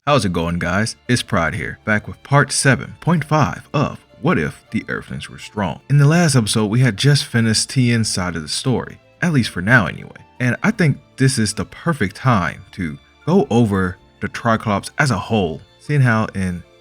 How's it going, guys? It's Pride here, back with part 7.5 of What If the Earthlings Were Strong. In the last episode, we had just finished Tien's side of the story, at least for now anyway, and I think this is the perfect time to go over the Triclops as a whole, seeing how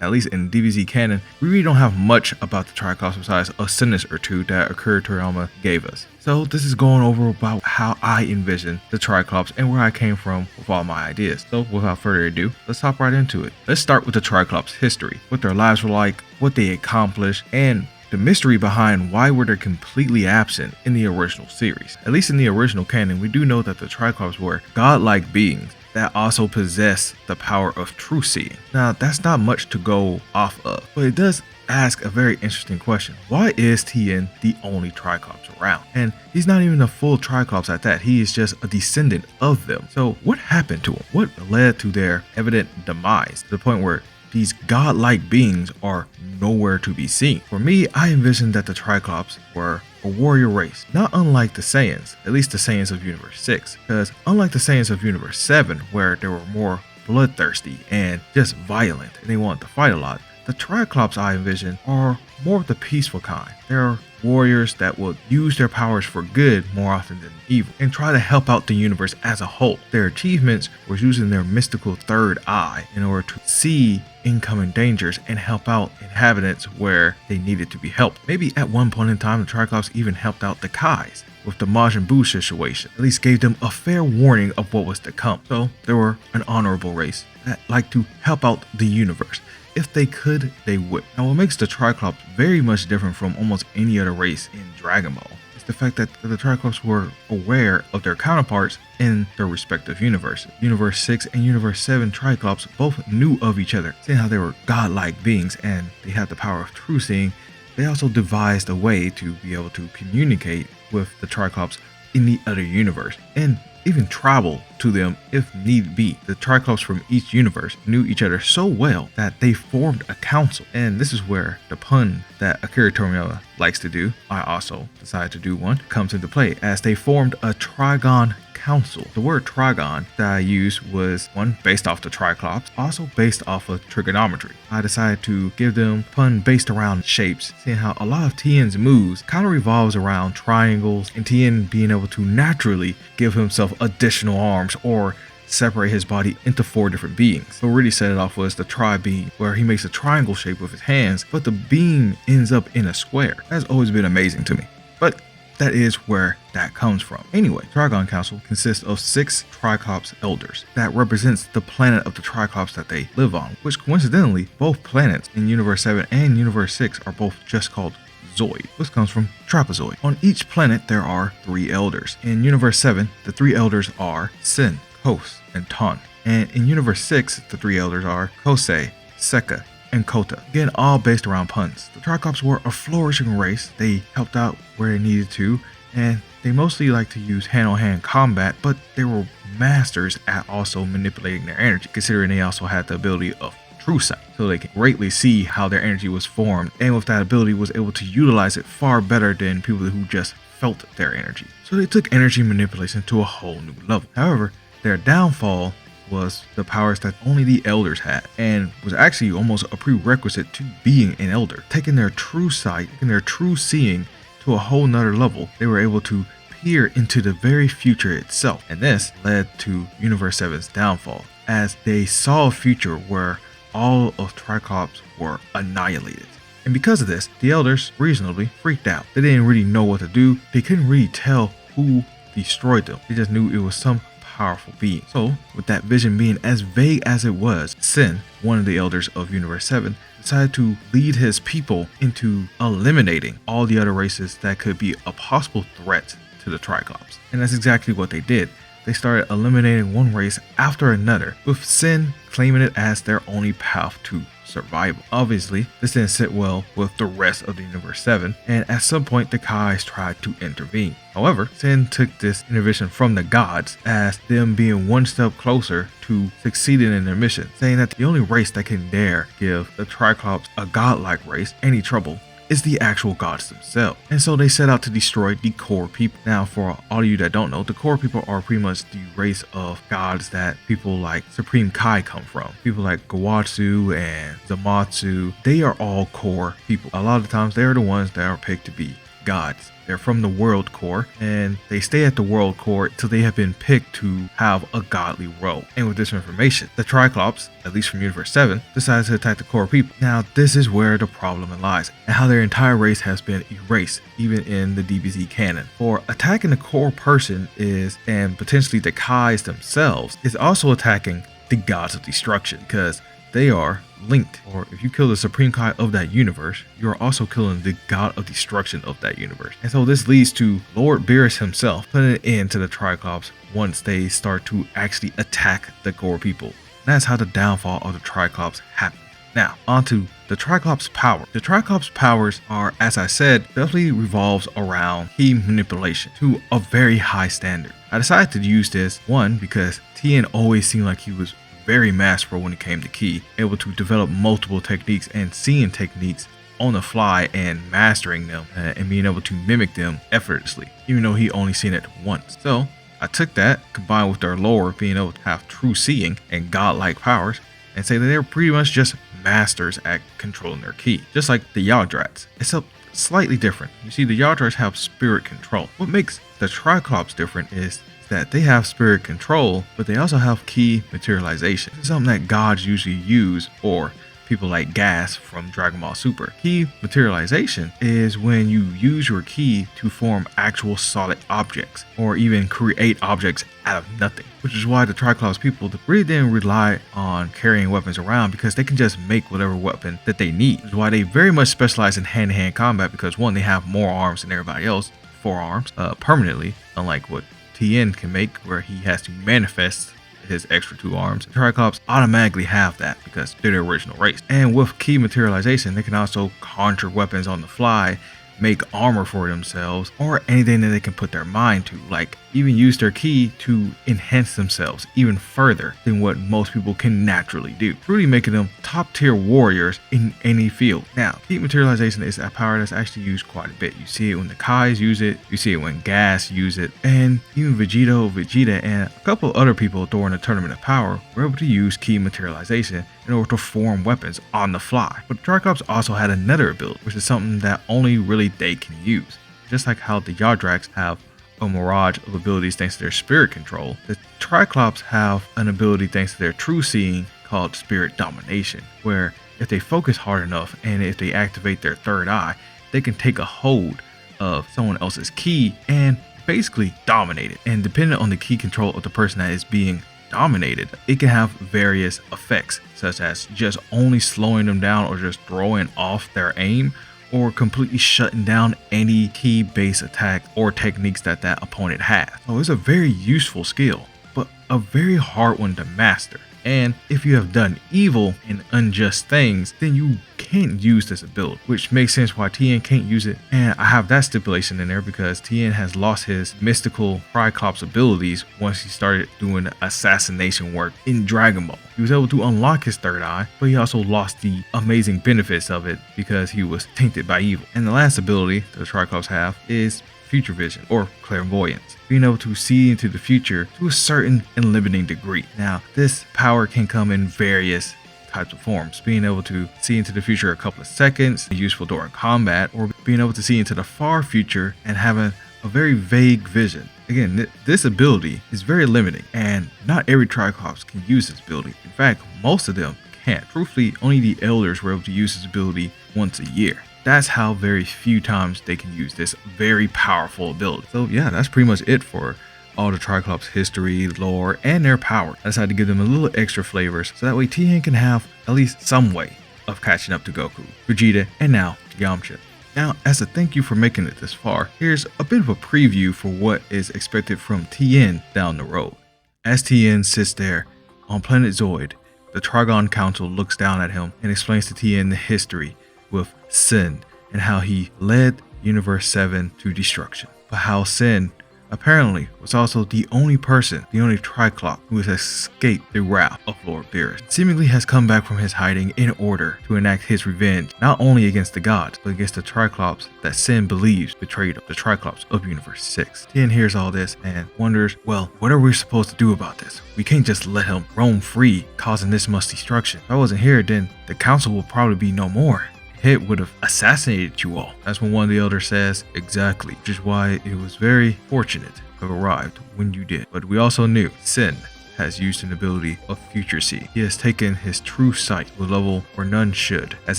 at least in DBZ canon, we really don't have much about the Triclops besides a sentence or two that Akira Toriyama gave us. So this is going over about how I envision the Triclops and where I came from with all my ideas. So without further ado, let's hop right into it. Let's start with the Triclops history, what their lives were like, what they accomplished, and the mystery behind why were they completely absent in the original series. At least in the original canon, we do know that the Triclops were godlike beings that also possess the power of true seeing. Now, that's not much to go off of, but it does ask a very interesting question. Why is Tien the only Triclops around? And he's not even a full Triclops at that. He is just a descendant of them. So what happened to him? What led to their evident demise to the point where these godlike beings are nowhere to be seen? For me, I envisioned that the Triclops were a warrior race, not unlike the Saiyans, at least the Saiyans of Universe 6, because unlike the Saiyans of Universe 7, where they were more bloodthirsty and just violent and they wanted to fight a lot, the Triclops I envision are more of the peaceful kind. They're warriors that will use their powers for good more often than evil and try to help out the universe as a whole. Their achievements was using their mystical third eye in order to see incoming dangers and help out inhabitants where they needed to be helped. Maybe at one point in time the Triclops even helped out the Kais with the Majin Buu situation, at least gave them a fair warning of what was to come. So they were an honorable race that liked to help out the universe. If they could, they would. Now, what makes the Triclops very much different from almost any other race in Dragon Ball is the fact that the Triclops were aware of their counterparts in their respective universes. Universe 6 and Universe 7 Triclops both knew of each other, seeing how they were godlike beings and they had the power of true seeing. They also devised a way to be able to communicate with the Triclops in the other universe and even travel to them if need be. The Triclops from each universe knew each other so well that they formed a council. And this is where the pun that Akira Toriyama likes to do, I also decided to do one, comes into play, as they formed a Trigon Council. The word Trigon that I used was one based off the Triclops, also based off of trigonometry. I decided to give them pun based around shapes, seeing how a lot of Tien's moves kind of revolves around triangles and Tien being able to naturally give himself additional arms or separate his body into 4 different beings. What really set it off was the tri-beam, where he makes a triangle shape with his hands, but the beam ends up in a square. That's always been amazing to me. But that is where that comes from. Anyway, Trigon Council consists of 6 Triclops elders that represents the planet of the Triclops that they live on, which coincidentally, both planets in Universe 7 and Universe 6 are both just called Zoid, which comes from trapezoid. On each planet, there are 3 elders. In Universe 7, the 3 elders are Sin, Kos, and Ton. And in Universe 6, the 3 elders are Kosei, Seka, and Kota. Again, all based around puns. The Triclops were a flourishing race. They helped out where they needed to, and they mostly like to use hand-on-hand combat, but they were masters at also manipulating their energy, considering they also had the ability of true sight, so they can greatly see how their energy was formed, and with that ability was able to utilize it far better than people who just felt their energy. So they took energy manipulation to a whole new level. However, their downfall was the powers that only the elders had, and was actually almost a prerequisite to being an elder. Taking their true sight, taking their true seeing to a whole nother level, they were able to peer into the very future itself, and this led to Universe 7's downfall, as they saw a future where all of Triclops were annihilated. And because of this, the elders reasonably freaked out. They didn't really know what to do. They couldn't really tell who destroyed them. They just knew it was some powerful being. So, with that vision being as vague as it was, Sin, one of the elders of Universe 7, decided to lead his people into eliminating all the other races that could be a possible threat to the Triclops. And that's exactly what they did. They started eliminating one race after another, with Sin claiming it as their only path to survival. Obviously, this didn't sit well with the rest of the Universe 7, and at some point the Kais tried to intervene. However, Sin took this intervention from the gods as them being one step closer to succeeding in their mission, saying that the only race that can dare give the Triclops, a godlike race, any trouble is the actual gods themselves. And so they set out to destroy the core people. Now, for all of you that don't know, the core people are pretty much the race of gods that people like Supreme Kai come from. People like Gawatsu and Zamatsu, they are all core people. A lot of the times they are the ones that are picked to be gods. They're from the world core, and they stay at the world core until they have been picked to have a godly role. And with this information, the Triclops, at least from Universe 7, decided to attack the core people. Now, this is where the problem lies, and how their entire race has been erased, even in the DBZ canon. For attacking the core person is, and potentially the Kais themselves, is also attacking the gods of destruction, because they are linked. Or if you kill the Supreme Kai of that universe, you are also killing the god of destruction of that universe. And so this leads to Lord Beerus himself putting an end to the Triclops once they start to actually attack the core people. And that's how the downfall of the Triclops happened. Now, onto the Triclops power. The Triclops powers are, as I said, definitely revolves around key manipulation to a very high standard. I decided to use this, one, because Tien always seemed like he was very masterful when it came to ki, able to develop multiple techniques and seeing techniques on the fly and mastering them and being able to mimic them effortlessly, even though he only seen it once. So I took that, combined with their lore being able to have true seeing and godlike powers, and say that they're pretty much just masters at controlling their ki, just like the Yardrats, except slightly different. You see, the Yardrats have spirit control. What makes the Triclops different is that they have spirit control, but they also have ki materialization. This is something that gods usually use, or people like Gas from Dragon Ball Super. Ki materialization is when you use your ki to form actual solid objects, or even create objects out of nothing. Which is why the Triclops people really didn't rely on carrying weapons around, because they can just make whatever weapon that they need. Which is why they very much specialize in hand-to-hand combat, because one, they have more arms than everybody else, 4 arms, permanently, unlike what Tien can make, where he has to manifest his extra 2 arms. Triclops automatically have that because they're the original race. And with ki materialization, they can also conjure weapons on the fly, make armor for themselves, or anything that they can put their mind to, like even use their ki to enhance themselves even further than what most people can naturally do, truly making them top tier warriors in any field. Now, ki materialization is a power that's actually used quite a bit. You see it when the Kais use it, you see it when Gas use it, and even Vegeta, and a couple other people during the Tournament of Power were able to use ki materialization in order to form weapons on the fly. But Triclops also had another ability, which is something that only really they can use. Just like how the Yardrats have a mirage of abilities thanks to their spirit control, the Triclops have an ability thanks to their true seeing called spirit domination, where if they focus hard enough and if they activate their third eye, they can take a hold of someone else's ki and basically dominate it. And depending on the ki control of the person that is being dominated, it can have various effects, such as just only slowing them down or just throwing off their aim, or completely shutting down any ki-based attack or techniques that that opponent has. So it's a very useful skill, but a very hard one to master. And if you have done evil and unjust things, then you can't use this ability, which makes sense why Tien can't use it. And I have that stipulation in there because Tien has lost his mystical Triclops abilities once he started doing assassination work in Dragon Ball. He was able to unlock his third eye, but he also lost the amazing benefits of it because he was tainted by evil. And the last ability that the Triclops have is future vision, or clairvoyance, being able to see into the future to a certain and limiting degree. Now, this power can come in various types of forms, being able to see into the future a couple of seconds, useful during combat, or being able to see into the far future and having a very vague vision. Again, this ability is very limiting, and not every Triclops can use this ability. In fact, most of them can't. Truthfully, only the elders were able to use this ability once a year. That's how very few times they can use this very powerful ability. So yeah, that's pretty much it for all the Triclops history, lore, and their power. I decided to give them a little extra flavors so that way Tien can have at least some way of catching up to Goku, Vegeta, and now Yamcha. Now, as a thank you for making it this far, here's a bit of a preview for what is expected from Tien down the road. As Tien sits there on planet Zoid, the Triclops Council looks down at him and explains to Tien the history with Sin and how he led Universe 7 to destruction, but how Sin apparently was also the only Triclops who has escaped the wrath of Lord Beerus. Seemingly has come back from his hiding in order to enact his revenge, not only against the gods, but against the Triclops that Sin believes betrayed the Triclops of Universe 6. Tien hears all this and wonders, well, what are we supposed to do about this? We can't just let him roam free, causing this much destruction. If I wasn't here, then the council will probably be no more. Hit would have assassinated you all. That's when one of the elders says, exactly, which is why it was very fortunate to have arrived when you did. But we also knew Sin has used an ability of future see. He has taken his true sight to a level where none should, as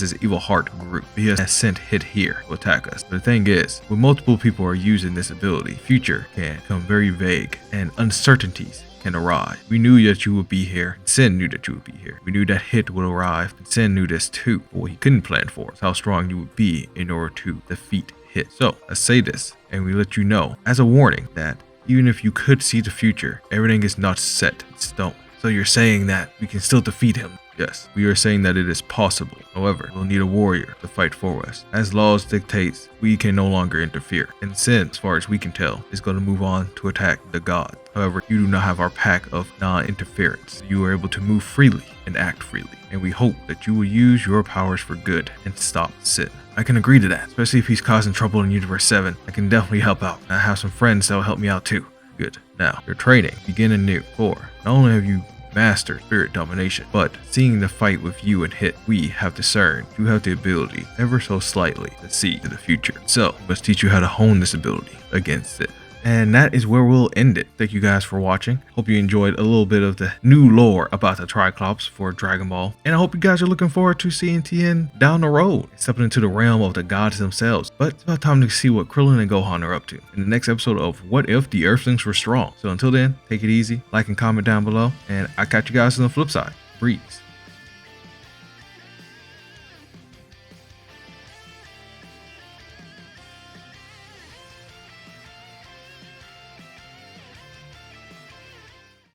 his evil heart grew. He has sent Hit here to attack us. But the thing is, when multiple people are using this ability, future can become very vague and uncertainties can arrive. We knew that you would be here. Sin knew that you would be here. We knew that Hit would arrive. And Sin knew this too. But what he couldn't plan for is how strong you would be in order to defeat Hit. So I say this and we let you know as a warning that even if you could see the future, everything is not set in stone. So you're saying that we can still defeat him? Yes, we are saying that it is possible. However, we'll need a warrior to fight for us. As laws dictates, we can no longer interfere. And Sin, as far as we can tell, is going to move on to attack the god. However, you do not have our pack of non-interference. You are able to move freely and act freely. And we hope that you will use your powers for good and stop Sin. I can agree to that, especially if he's causing trouble in Universe 7. I can definitely help out. I have some friends that will help me out too. Good. Now, your training, begin anew. For not only have you mastered spirit domination, but seeing the fight with you and Hit, we have discerned you have the ability, ever so slightly, to see to the future. So, we must teach you how to hone this ability against it. And that is where we'll end it. Thank you guys for watching. Hope you enjoyed a little bit of the new lore about the Triclops for Dragon Ball. And I hope you guys are looking forward to seeing Tien down the road, stepping into the realm of the gods themselves. But it's about time to see what Krillin and Gohan are up to in the next episode of What If the Earthlings Were Strong. So until then, take it easy, like and comment down below, and I'll catch you guys on the flip side. Breeze.